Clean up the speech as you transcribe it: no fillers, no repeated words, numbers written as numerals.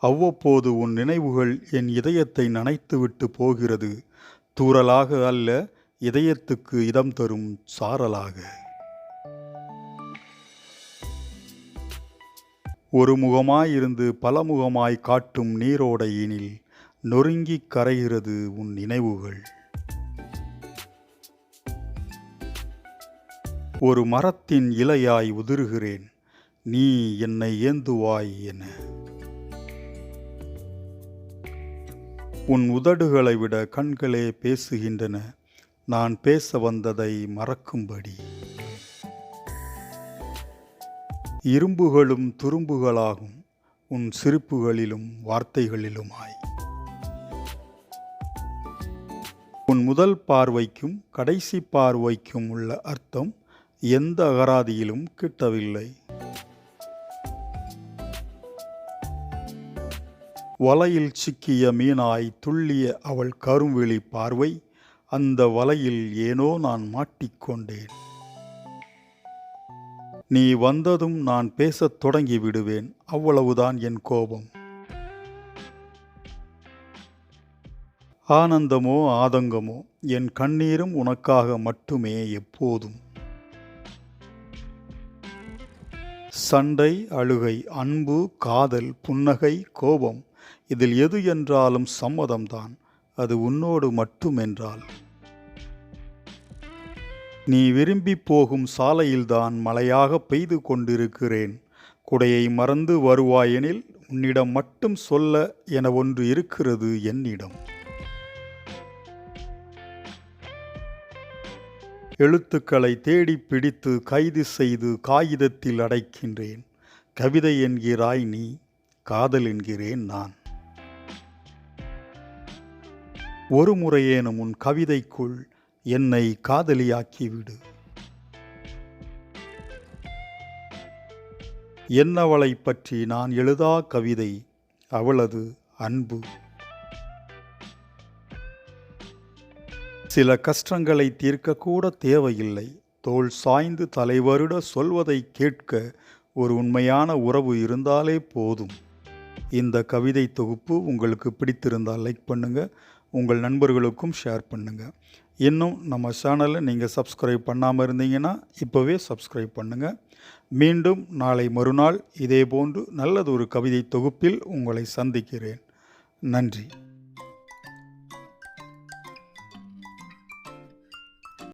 அவ்வப்போது உன் நினைவுகள் என் இதயத்தை நனைத்துவிட்டு போகிறது. தூறலாக அல்ல, இதயத்துக்கு இதம் தரும் சாரலாக. ஒரு முகமாயிருந்து பலமுகமாய் காட்டும் நீரோடையினில் நொறுங்கிக் கரைகிறது உன் நினைவுகள். ஒரு மரத்தின் இலையாய் உதிர்கிறேன், நீ என்னை ஏந்துவாய் என. உன் உதடுகளை விட கண்களே பேசுகின்றன, நான் பேச வந்ததை மறக்கும்படி. இரும்புகளும் துரும்புகளாகும் உன் சிரிப்புகளிலும் வார்த்தைகளிலுமாய். உன் முதல் பார்வைக்கும் கடைசி பார்வைக்கும் உள்ள அர்த்தம் எந்த அகராதியிலும் கிட்டவில்லை. வலையில் சிக்கிய மீனாய் துள்ளிய அவள் கருவிழி பார்வை, அந்த வலையில் ஏனோ நான் மாட்டிக்கொண்டேன். நீ வந்ததும் நான் பேசத் தொடங்கி விடுவேன், அவ்வளவுதான் என் கோபம். ஆனந்தமோ ஆதங்கமோ என் கண்ணீரும் உனக்காக மட்டுமே எப்போதும். சண்டை, அழுகை, அன்பு, காதல், புன்னகை, கோபம், இதில் எது என்றாலும் சம்மதம்தான், அது உன்னோடு மட்டுமென்றால். நீ விரும்பி போகும் சாலையில்தான் மழையாக பெய்து கொண்டிருக்கிறேன். குடையை மறந்து வருவாயெனில் உன்னிடம் மட்டும் சொல்ல என ஒன்று இருக்கிறது என்னிடம். எழுத்துக்களை தேடி பிடித்து கைது செய்து காகிதத்தில் அடைக்கின்றேன். கவிதை என்கிறாய் நீ, காதல் என்கிறேன் நான். ஒரு முறையேனும் உன் கவிதைக்குள் என்னை காதலியாக்கிவிடு. என்னவளை பற்றி நான் எழுதா கவிதை, அவளது அன்பு. சில கஷ்டங்களை தீர்க்கக்கூட தேவையில்லை, தோள் சாய்ந்து தலைவருட சொல்வதை கேட்க ஒரு உண்மையான உறவு இருந்தாலே போதும். இந்த கவிதை தொகுப்பு உங்களுக்கு பிடித்திருந்தால் லைக் பண்ணுங்கள், உங்கள் நண்பர்களுக்கும் ஷேர் பண்ணுங்கள். இன்னும் நம்ம சேனலை நீங்கள் சப்ஸ்கிரைப் பண்ணாமல் இருந்தீங்கன்னா இப்போவே சப்ஸ்கிரைப் பண்ணுங்கள். மீண்டும் நாளை மறுநாள் இதேபோன்று நல்லதொரு கவிதை தொகுப்பில் உங்களை சந்திக்கிறேன். நன்றி.